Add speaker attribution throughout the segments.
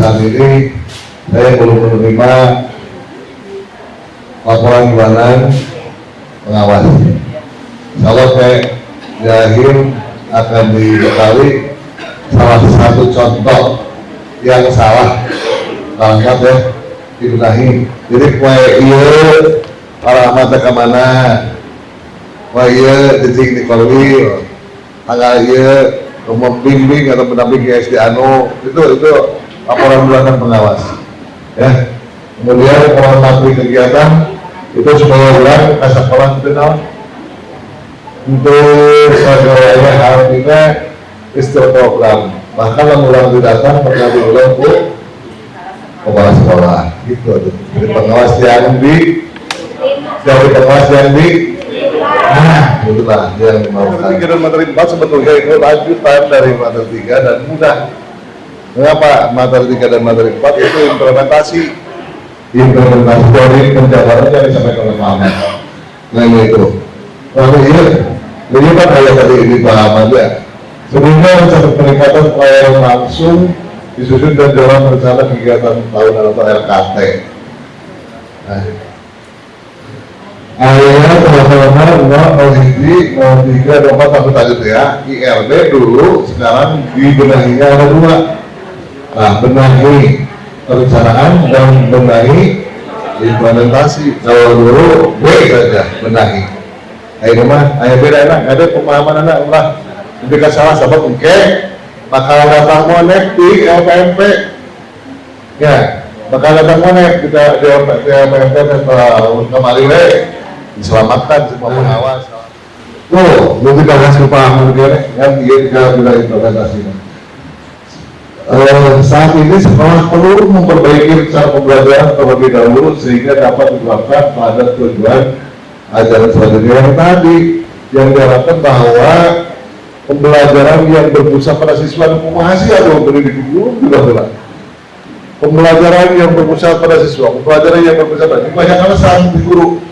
Speaker 1: saat ini saya belum menerima laporan bulanan pengawas. Kalau saya yakin akan diketahui salah satu contoh yang salah langkah ya dibenahi. Jadi kue iya alamat ke mana, kue iya jejik di kolwi, tanggal iya membimbing atau mendampingi SD Anu itu laporan bulanan pengawas. Ya. Kemudian menghormati kegiatan itu supaya ulang ke sekolah itu untuk segalanya artinya istirahat program. Bahkan ulang datang pernah diulang ke kepala sekolah gitu. Jadi pengawas yang itulah yang dimaukan. Materi 3 dan materi 4 sebetulnya itu lanjutan dari materi 3 dan mudah. Mengapa materi 3 dan materi 4 itu implementasi dari penjabaran yang disampaikan oleh Pak Ahmad. Nah itu. Lalu ini kan kayak tadi ini Pak Ahmad ya. Sebelumnya mencatat peningkatan pelayanan langsung disusun dan dalam rencana kegiatan tahunan atau RKT. Nah, akhirnya teman-teman OHD 3 dan 4 sampai lanjut ya. IRB dulu, sekarang dibenahinya ada 2. Nah, benahi perencanaan dan benahi implementasi. Kalau dulu B saja benahi. Ayo mah, ayo beda enak. Ada pemahaman anak lah. Ketika salah sahabat oke, bakal datang monek di LPMP. Ya, bakal datang monek kita di LPMP setelah kemarin diselamatkan semua pengawas. Oh, belum kita kasih pemahaman dia yang dia tidak bila implementasi. Saat ini sekolah perlu memperbaiki cara pembelajaran terlebih dahulu sehingga dapat diterapkan pada tujuan ajaran selanjutnya yang tadi yang diharapkan bahwa pembelajaran yang berpusat pada siswa dan pemahasi atau pendidik guru juga benar. Pembelajaran yang berpusat pada siswa, pembelajaran yang berpusat pada banyak alasan di guru.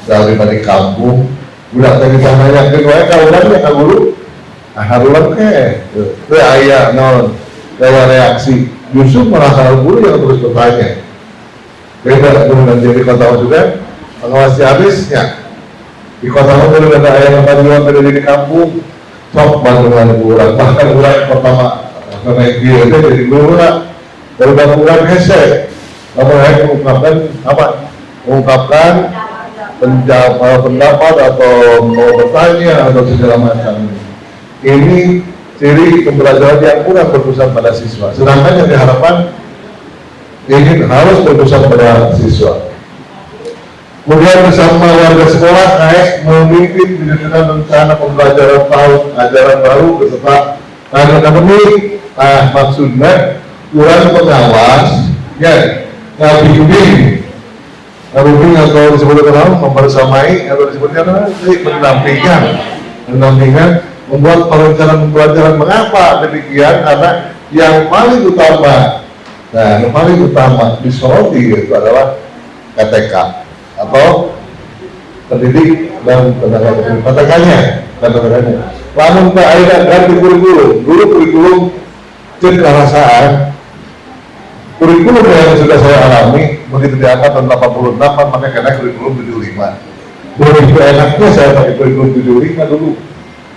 Speaker 1: Dari kampung, udah tadi sana yakin wae kaulannya ka guru. Harulan itu ayah non gaya reaksi justru merasa guru yang terus bertanya beda dengan jadi kota juga pengawas habisnya di kota itu ada ayah yang juga berada di kampung sok bantuan kurang bahkan kurang pertama karena dia jadi guru lah baru kurang hese mengungkapkan pendapat atau mau bertanya atau segala macam. Ini ciri pembelajaran yang kurang berpusat pada siswa. Sedangkan yang diharapkan ini harus berpusat pada siswa. Kemudian bersama warga sekolah, AS memimpin penyusunan rencana pembelajaran tahun ajaran baru beserta tahun akademik. Nah, maksudnya kurang pengawas, ya, bimbing atau disebut dalam membersamai atau disebutnya pendampingan. Membuat perencanaan pembelajaran. Mengapa demikian? Karena yang paling utama disoroti itu adalah KTK atau pendidik dan tenaga pendidik. KTK-nya. Namun ke akhirnya ganti kurikulum cek kerasaan kurikulum yang sudah saya alami begitu diangkat tahun 86 makanya kena kurikulum 75. Begitu enaknya saya pakai kurikulum 75 dulu.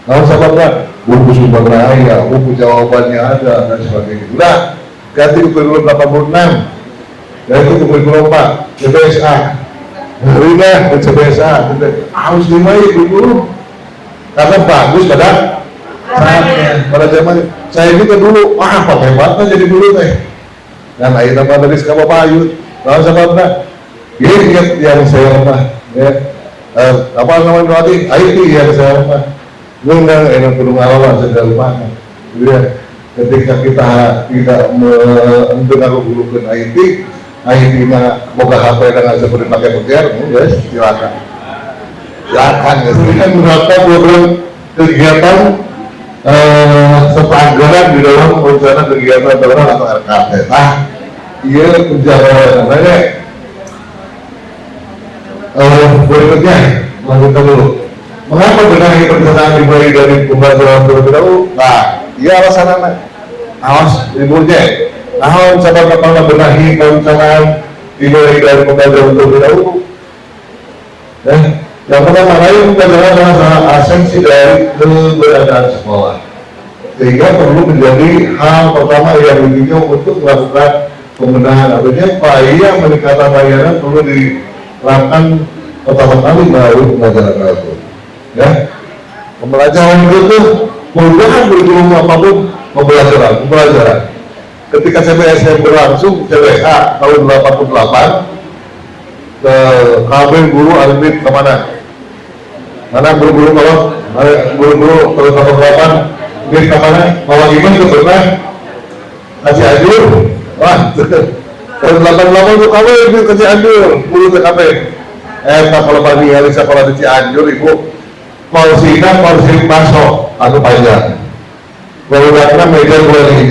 Speaker 1: Nah, sahabatnya, buku sumber daya, buku jawabannya ada dan sebagainya. Udah, ganti ke kurikulum 86, yaitu ke kurikulum Pak, CBSA. Harinya ke CBSA, harus dimai kurikulum, karena bagus pada saatnya, pada zamannya. Saya juga dulu, wah apa hebatnya jadi dulu teh. Dan akhirnya pada dari sekolah Pak Ayud, nah sahabatnya, ini yang saya rumah, ya, apa namanya nanti, IT yang saya rumah. Ngundang enak perlu ngalaman segala macam. Jadi ketika kita tidak untuk gurukan IT na boga HP dengan seperti pakai peker, guys, silakan. Ini kan beberapa program kegiatan serta di dalam rencana kegiatan tahunan atau RKT. Nah, iya penjabaran namanya. Berikutnya lanjutkan dulu. Mengapa benahi perencanaan dimulai dari pembelajaran terlebih dahulu? Nah, iya alasan anak. Awas, ibunya Ahon sama kapal benahi perencanaan dimulai dari pembelajaran untuk dahulu. Yang pertama kali pembelajaran adalah esensi dari keberadaan sekolah, sehingga perlu menjadi hal pertama yang ditinjau untuk melakukan pembenahan. Artinya upaya meningkatkan layanan perlu diterapkan pertama kali melalui pembelajaran tersebut. Ya, pembelajaran itu perubahan berguna apapun pembelajaran. Ketika CBSM berlangsung, CBSA tahun 88 ke kabin guru Arifin kemana? Mana guru-guru kalau guru-guru tahun 88 Arifin kemana? Bawa Iman ke pernah kasih anjur. Wah, tahun 88 itu kamu itu kasih anjur guru TKP. Kalau pagi hari sekolah di Cianjur ibu porsinya porsi masuk atau panjang. Kalau karena meja boleh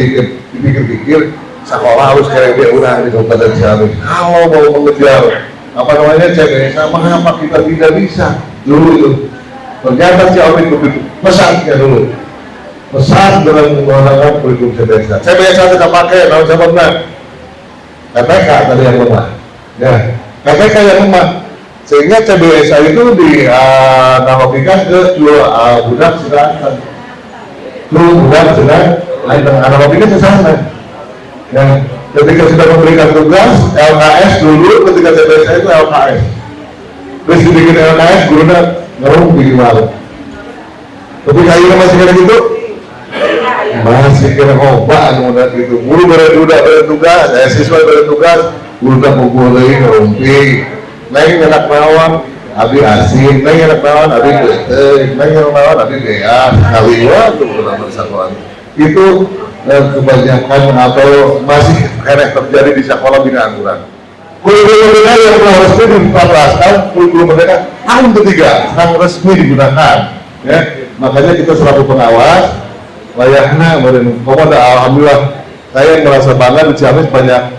Speaker 1: dipikir-pikir sekolah harus kayak dia udah di Kabupaten Ciamis. Kalau mau mengejar apa namanya CBSA, mengapa kita tidak bisa dulu itu? Ternyata Ciamis begitu pesatnya dulu, pesat dengan menggunakan kurikulum CBSA. CBSA tidak pakai, tahu siapa benar? KPK tadi yang lemah. Ya, KPK yang lemah. Sehingga CBSA itu dianalogikan ke budak sedangkan. Budak sedang analoginya ke sana. Ya, ketika sudah memberikan tugas LKS dulu, ketika CBSA itu LKS. Terus dibikin LKS, gurunya ngerung bikin malu. Tapi kayaknya masih kena gitu, masih kena obat mudah gitu. Guru bertugas, siswa bertugas, guru tak pukul lagi ngerumpi. Neng enak lawan, abdi asing, neng enak lawan, abdi bete, neng enak lawan, abdi bea, kaliwa tuh dalam sekolah. Itu kebanyakan atau masih kena terjadi di sekolah binaan kurang. Kurikulum mereka yang telah resmi diterapkan, kurikulum mereka tahun ketiga yang resmi digunakan. Ya, makanya kita selaku pengawas, layaknya komoda alhamdulillah saya merasa bangga di Ciamis banyak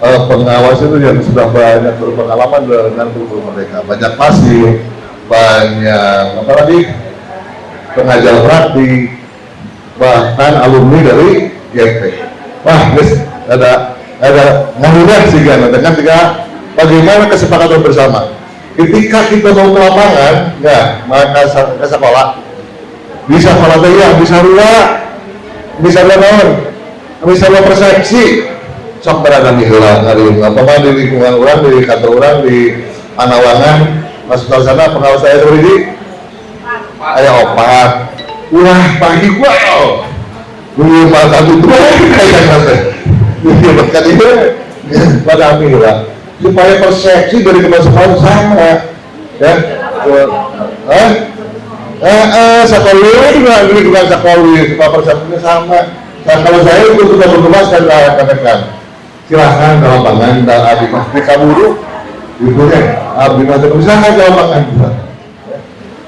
Speaker 1: pengawas itu yang sudah banyak berpengalaman dengan kurikulum mereka, banyak pasif, banyak apalagi pengajar praktik, bahkan alumni dari GT. Wah, guys, ada mudah sih kan, dengan bagaimana kesepakatan bersama. Ketika kita mau ke lapangan, ya, maka ke sekolah, bisa sekolah ya, bisa persepsi. Sok beragam hilang hari ini, apa di lingkungan orang, di kantor orang, di Panawangan, masuk ke sana pengawas saya itu ayah opat, wah pagi wow, dulu mata itu kayak nanti, dia berkat itu pada lah, supaya persepsi dari kemasukan sama, ya, sekolah juga lingkungan sekolah, supaya persepsinya sama. Dan kalau saya itu sudah bertugas dan katakan silahkan ke lapangan dan abdi mas kaburu gitu ya, abdi mas bisa ke lapangan.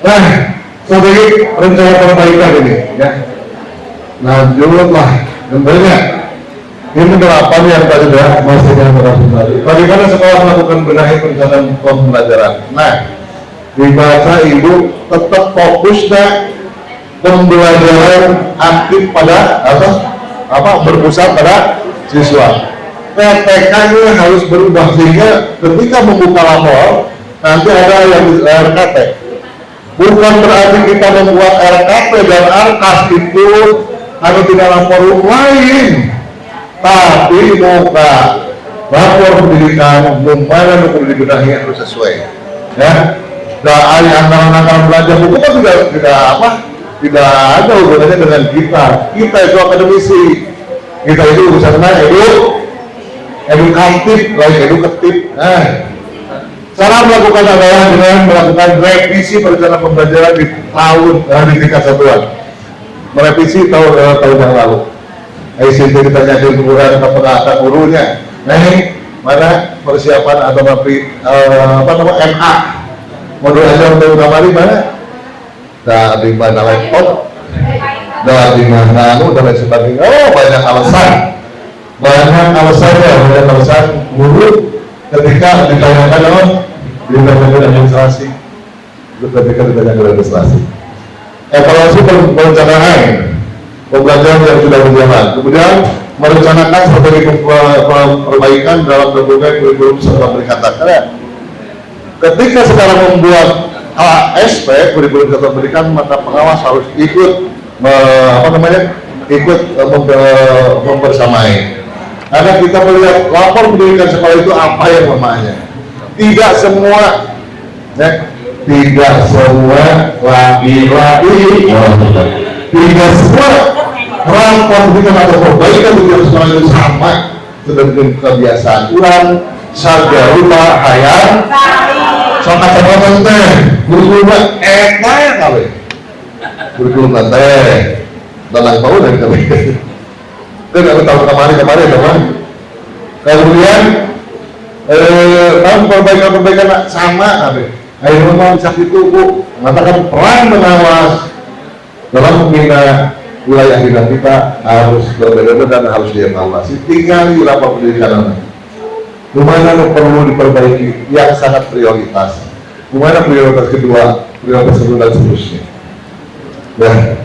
Speaker 1: Nah, sebagai rencana perbaikan ini ya, lanjutlah dan banyak ini penerapan yang tadi sudah masih yang tadi. Bagaimana sekolah melakukan benahi perencanaan pembelajaran. Nah, dibaca ibu tetap fokus pembelajaran aktif pada berpusat pada siswa. PTK ini harus berubah sehingga ketika membuka lapor nanti ada yang RKT. Bukan berarti kita membuat RKT dan RKAS itu harus tidak lapor lain, tapi muka lapor pendidikan mana perlu dibenahi harus sesuai. Ya, dan anggaran belanja buku kan tidak ada hubungannya dengan kita. Kita itu akademisi, kita itu urusannya edukatif, lain edukatif. Nah, cara melakukan adalah dengan melakukan revisi perencanaan pembelajaran di di tingkat satuan. Merevisi tahun yang lalu. ICT ditanya di ukuran ke gurunya. Nah, ini mana persiapan atau MA modul ajar untuk kamari mana? Dari mana laptop, dari mana dan lain sebagainya. Oh, banyak alasan guru ketika ditanyakan administrasi, evaluasi perencanaan pembelajaran yang sudah berjalan. Kemudian merencanakan strategi perbaikan dalam berbagai kurikulum serta peningkatan. Karena ketika sekarang membuat ASP kurikulum serta pendidikan, maka pengawas harus ikut membersamai. Karena kita melihat lapor pendidikan sekolah itu apa yang lemahnya. Tidak semua, tidak semua laki-laki, tidak semua rapor pendidikan atau perbaikan pendidikan sekolah itu sama dengan kebiasaan ulang, sarga lupa, hayang, sokat sama teh, kurikulum kali, kurikulum teh, dalam tahun dari kami. Itu aku tahu kemarin teman. Kemudian perbaikan sama kami. Akhirnya memang saat itu Bu mengatakan peran pengawas dalam membina wilayah hidup kita harus berbeda dan harus dievaluasi. Tinggal di lapor pendidikan mana yang perlu diperbaiki yang sangat prioritas, mana prioritas kedua, prioritas kedua dan seterusnya. Nah,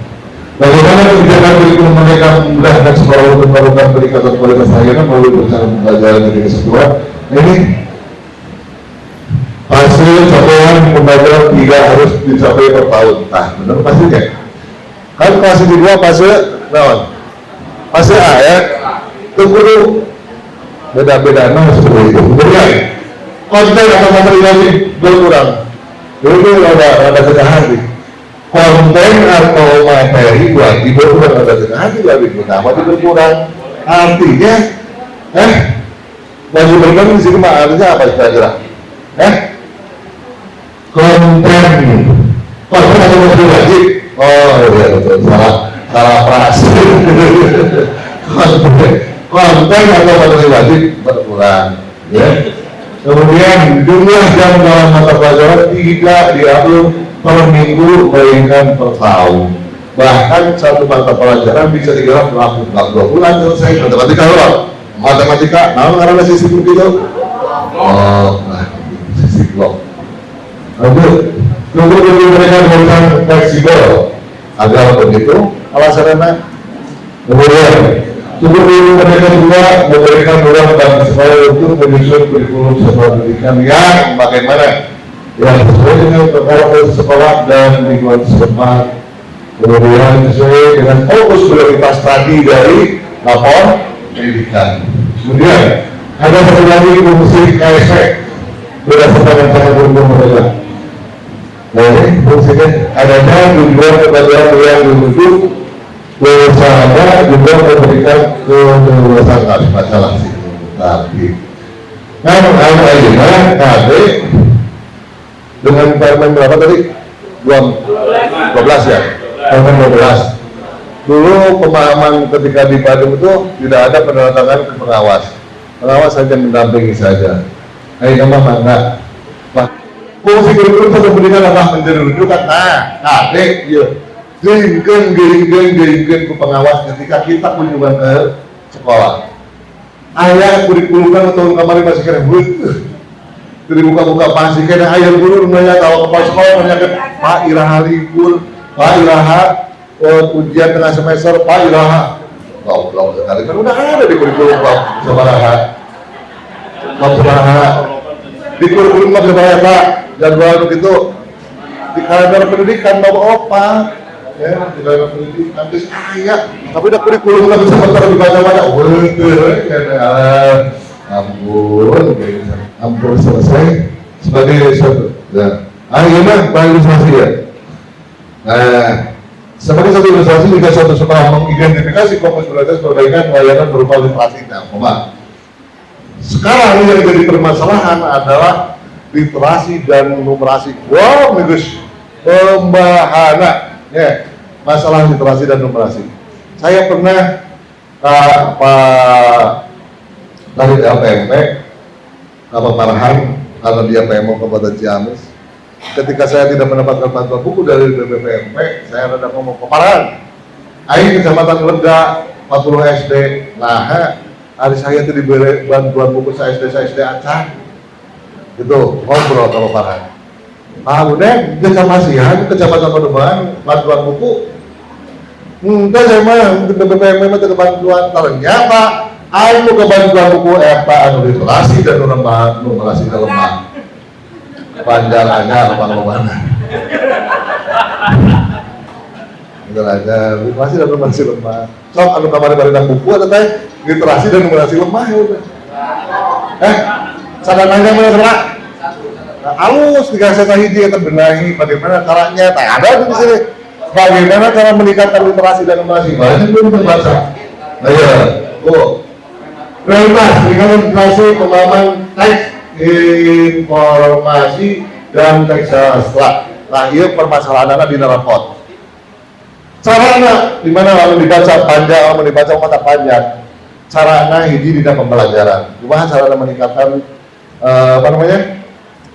Speaker 1: bagaimana kebijakan kurikulum mereka memudahkan sekolah untuk melakukan peningkatan kualitas layanan melalui perencanaan pembelajaran dari kedua. Ini hasil capaian pembelajaran tidak harus dicapai per tahun. Nah, benar pastinya. Kan kelas di dua fase, fase A ya, tunggu beda-beda seperti itu. Kemudian konten atau materi lagi berkurang. Dulu ada hati. Konten atau materi wajib berkurang, ada hati wajib berkurang. Artinya, wajib berkurang di sini artinya apa kira-kira? Konten atau materi wajib. Oh iya betul, salah frase. Konten atau materi wajib berkurang, ya. Kemudian jumlah jam dalam mata pelajaran tidak diatur per minggu melainkan per tahun. Bahkan satu mata pelajaran bisa digarap dalam 2 bulan selesai. Matematika, karena sistem begitu. Oh, nah, sistem. Lanjut. Tunggu mereka melakukan fleksibel agar begitu alasannya. Kemudian tunggu mereka juga memberikan ruang bagi sekolah untuk menyusun kurikulum sekolah pendidikan yang bagaimana yang sesuai dengan perkara sekolah dan lingkungan setempat. Kemudian sesuai dengan fokus prioritas tadi dari lapor pendidikan. Kemudian ada satu lagi fungsi KSP berdasarkan yang sangat berbeda. Nah ini fungsinya adanya tujuan kepada yang dituju bersama juga memberikan keleluasan masalah sih. Tapi kan akhirnya KD dengan permen berapa tadi? 12 ya? Permen 12. Dulu pemahaman ketika di Badung itu tidak ada penandatangan ke pengawas. Pengawas hanya mendampingi saja. Akhirnya enggak. Fungsi kurikulum serta pendidikan adalah menjadi rujukan. KD ya. Geringkan ke pengawas ketika kita kunjungan ke sekolah. Ayah kurikulum kan tahun kemarin masih kena jadi buka-buka pasti kena ayah guru namanya kalau kepala sekolah namanya Pak Iraha libur, Pak Iraha ujian tengah semester, Pak Iraha belum sekali kan udah ada di kurikulum Pak Sabaraha di kurikulum Pak Sabaraha jadwal begitu di kalender pendidikan Bapak Opa ya di kalender pendidikan terus tapi udah kurikulum lagi sebentar di mana-mana ampun selesai sebagai satu ya akhirnya Pak ilustrasi ya sebagai satu ilustrasi jika suatu sekolah mengidentifikasi fokus belajar perbaikan layanan berupa literasi sekarang yang jadi permasalahan adalah literasi dan numerasi. Wow, bagus. Pembahana, ya, masalah literasi dan numerasi. Saya pernah Pak dari LPMP, Pak Marhan, karena dia PMO Kabupaten Ciamis. Ketika saya tidak mendapatkan bantuan buku dari BPMP, saya rada ngomong ke Marhan. Ayo kecamatan Lega, 40 SD. Nah, hari saya itu diberi bantuan buku saya SD Acah. Itu ngobrol sama Farhan. Pak Udeng, kecamatan Pademangan, bantuan buku Enggak saya mah BPM mah teu bantuan ternyata anu kebantuan buku eta anu literasi dan numerasi lemah. Panjang aja lemah-lemahna. Bener aja, literasi dan numerasi lemah. Sok anu kamari bareng buku eta teh literasi dan numerasi lemah ya udah. Sadananya mana Pak? Halus dikasih hiji eta benahi bagaimana caranya? Tak ada di sini. Bagaimana cara meningkatkan literasi dan numerasi? Banyak belum terbaca. Nah ya, prioritas meningkatkan literasi, pemahaman teks, informasi dan teks sastra. Nah iya permasalahannya di rapot. Caranya di mana lalu dibaca panjang, lalu dibaca mata panjang. Caranya hiji di dalam pembelajaran. Gimana cara meningkatkan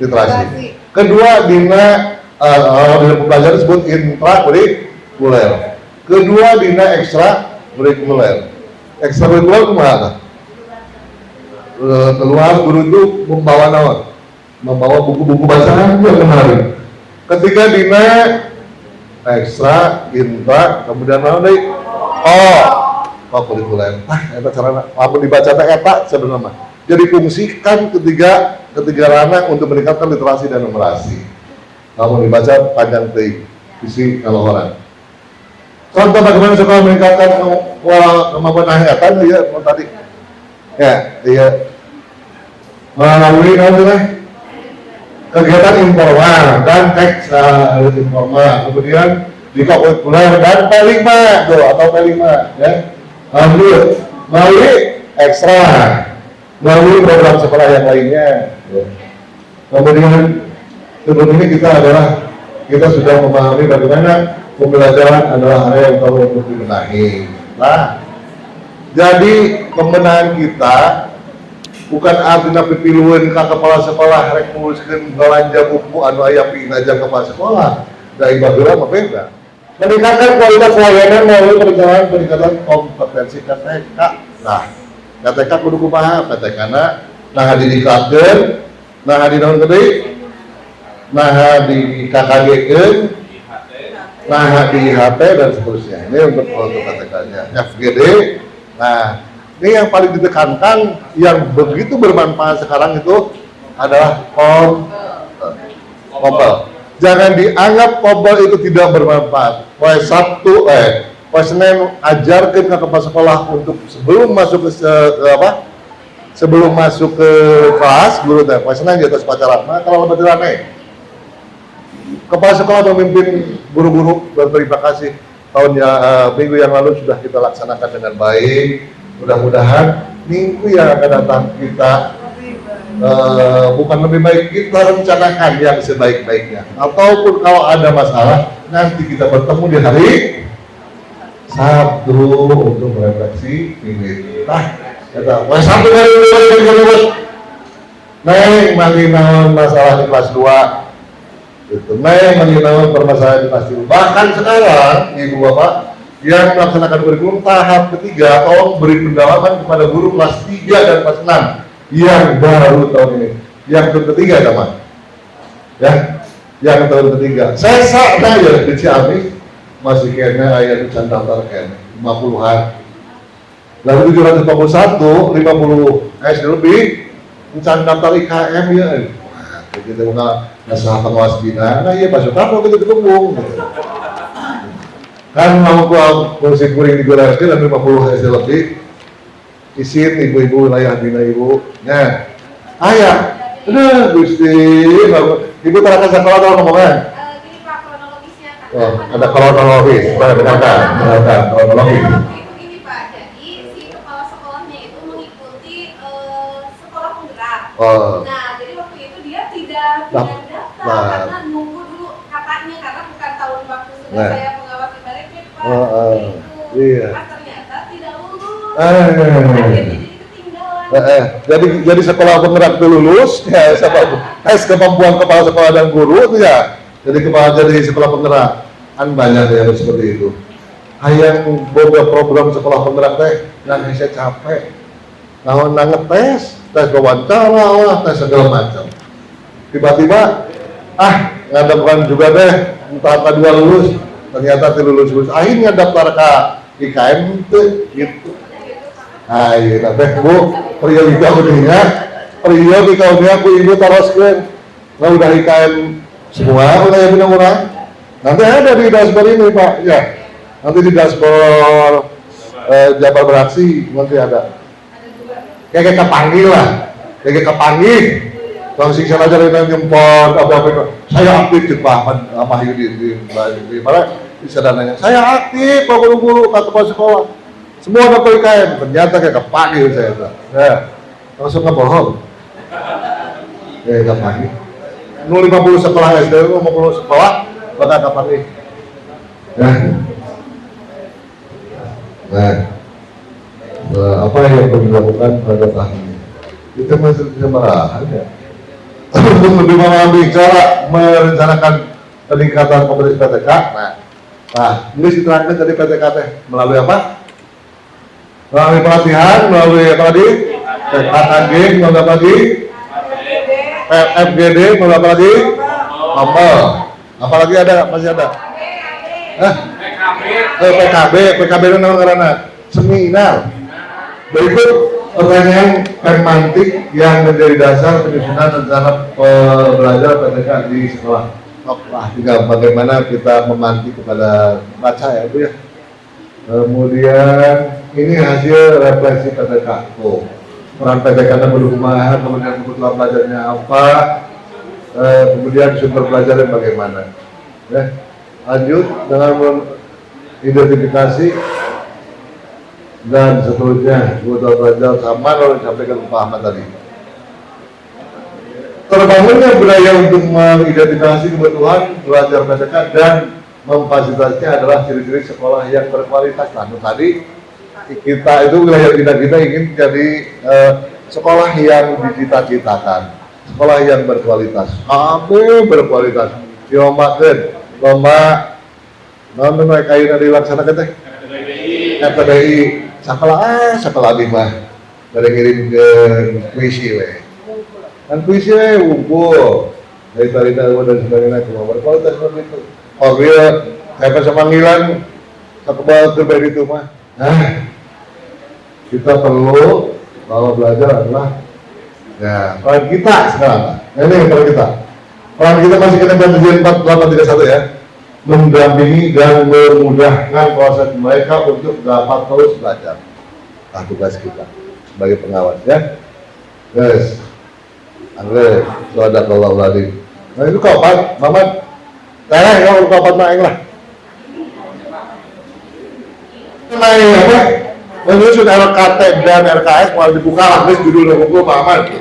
Speaker 1: literasi. Kedua dina dalam pembelajaran disebut intrakurikuler. Kedua dina ekstrakurikuler. Ekstrakurikuler kemana? Keluar guru itu membawa naon? Membawa buku-buku bacaan yang menarik. Ketiga dina ekstra, intra, kemudian naon deui? Kurikuler. Eta carana lamun dibaca teh eta sebenarnya. Jadi fungsikan ketiga ranah untuk meningkatkan literasi dan numerasi. Namun dibaca panjang teh isi kalohoran. Contoh bagaimana sekolah meningkatkan kemampuan hayatan ya tadi. Ya, iya. Melalui kegiatan informal dan teks informal. Kemudian di kurikuler dan P5 atau P5 ya. Lanjut melalui ekstra, melalui program sekolah yang lainnya. Kemudian ini kita sudah memahami bagaimana pembelajaran adalah hal yang perlu untuk dibenahi. Nah, jadi pembenahan kita bukan artinya pipiluan ke kepala sekolah rek nuliskeun belanja buku anu aya pina aja kepala sekolah. Da ibadah mah beda. Meningkatkan kualitas layanan melalui peningkatan kompetensi KTK. Nah, KTK kudu kumaha? KTK-na nah didiklatkeun, nah di naon gede, nah di KKG-keun, nah di IHT dan seterusnya. Ini untuk KTK-nya. FGD. Nah, ini yang paling ditekankan yang begitu bermanfaat sekarang itu adalah kompel. Jangan dianggap kompel itu tidak bermanfaat. Senin ajarkan ke kepala sekolah untuk sebelum masuk ke kelas guru teh. Senin di atas pacaran. Nah kalau lebih aneh, kepala sekolah memimpin guru-guru berterima kasih minggu yang lalu sudah kita laksanakan dengan baik. Mudah-mudahan minggu yang akan datang kita bukan lebih baik, kita rencanakan yang sebaik-baiknya. Ataupun kalau ada masalah, nanti kita bertemu di hari Sabtu untuk merefleksi ini. Nah, kata, Sabtu hari ini, Neng manginawan masalah di kelas 2. Gitu. Neng manginawan permasalahan di kelas 2. Bahkan sekarang, Ibu Bapak, yang melaksanakan kurikulum tahap ketiga, tolong beri pendalaman kepada guru kelas 3 dan kelas 6. Yang baru tahun ini, yang ketiga teman, ya, yang tahun ketiga. Saya sakna ya di Ciamis masih kena ayat daftar kena 50-an. Lalu 751, 50 SD lebih mencan daftar IKM ya. Kita nggak nasahat pengawas bina, nah iya masuk apa kita ketemu. Kan mau kursi kuring di Goreng dan 50 SD lebih. Isin ibu-ibu wilayah bina ibu, nah, ayah, Gusti, ibu terangkan sekolah atau ngomongnya?
Speaker 2: Gini Pak, kronologisnya kan.
Speaker 1: Oh, ada kronologis, benarkan kronologis.
Speaker 2: Itu gini Pak, jadi si kepala sekolahnya itu mengikuti sekolah penggerak. Nah, jadi waktu itu dia tidak daftar karena nunggu dulu kakaknya karena bukan tahun waktu sudah saya pengawas ibaratnya Pak.
Speaker 1: Iya.
Speaker 2: Pas ternyata tidak lulus.
Speaker 1: Jadi sekolah penggerak itu lulus ya, tes kemampuan kepala sekolah dan guru itu ya jadi sekolah penggerak kan banyak yang seperti itu. Hayang boga program sekolah penggerak teh yang saya capek ngetes wawancara tes segala macam, tiba-tiba ngadepkan juga deh entah dua lulus ternyata lulus akhirnya daftar ke IKM itu gitu. Nah iya teh Bu periodika udinya aku ibu taroskeun nah udah IKM semua udah yang orang nanti ada di dashboard ini Pak ya nanti di dashboard Jabar Beraksi nanti ada kayak kepanggil lah kayak kepanggil langsung saya aja dengan nyempot apa saya aktif di Pak Ahmad Yudin di mana bisa dananya saya aktif Pak guru-guru kata sekolah semua daftar IKM ternyata kayak kepanggil saya ya langsung ngebohong kayak kepanggil 50 sekolah SD 50 sekolah bakal kepanggil nah apa yang perlu dilakukan pada tahun ini kita masih bisa marahan ya untuk lebih memahami cara merencanakan peningkatan kompetensi PTK nah ini diterangkan tadi PTK melalui apa? Melalui pelatihan, melalui apa tadi? PKKG, melalui apa lagi? FGD, melalui apa lagi? Apel apalagi ada, masih ada? PKB itu nama karena seminar. Berikut pertanyaan pemantik yang menjadi dasar penyusunan rencana belajar PTK di sekolah. Tinggal bagaimana kita memantik kepada baca ya Bu ya. Kemudian ini hasil refleksi PTK. Peran PTK dan berhubungan, kemudian kebutuhan belajarnya apa, kemudian sumber belajarnya bagaimana. Ya. Lanjut dengan identifikasi dan seterusnya kebutuhan belajar sama kalau disampaikan Pak Ahmad tadi. Terbangunnya budaya untuk mengidentifikasi kebutuhan belajar PTK dan memfasilitasinya adalah ciri-ciri sekolah yang berkualitas. Nah, tadi kita itu wilayah kita ingin jadi sekolah yang dicita-citakan, sekolah yang berkualitas. Berkualitas. Lomba non mereka ini dilaksanakan teh. FPDI sekolah mah dari ngirim ke puisi we. Kan puisi we unggul. Dari tarina dan sebagainya cuma berkualitas seperti itu. Orangnya saya pas panggilan sakebal terbaik itu mah. Nah, kita perlu bahwa belajar adalah ya peran kita sekarang. Nah, ini peran kita. Peran kita masih kita Perjanjian 4831 ya. Mendampingi dan memudahkan proses mereka untuk dapat terus belajar. Nah, tugas kita sebagai pengawas ya. Guys, Andre, Swadaqallahu Aladzim. Nah itu kapan, Mamat? Tanya ya, kapan main lah. Main apa? Menyusun RKT dan RKS mau dibuka lah, judul buku Pak Ahmad.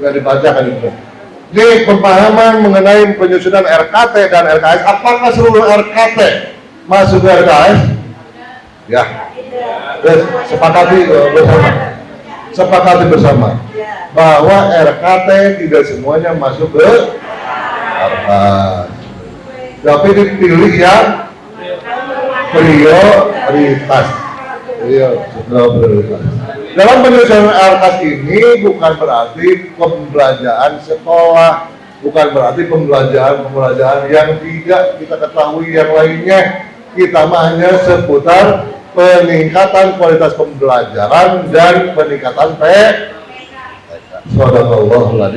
Speaker 1: Nggak dibacakan itu. Ini pemahaman mengenai penyusunan RKT dan RKS. Apakah seluruh RKT masuk ke RKS? Ya. Yes, sepakati bersama bahwa RKT tidak semuanya masuk ke RKS. Tapi dipilih yang prioritas. Dalam penyusunan RKS ini bukan berarti pembelajaran sekolah, bukan berarti pembelajaran yang tidak kita ketahui yang lainnya. Kita hanya seputar peningkatan kualitas pembelajaran dan peningkatan PTK. Subhanallah.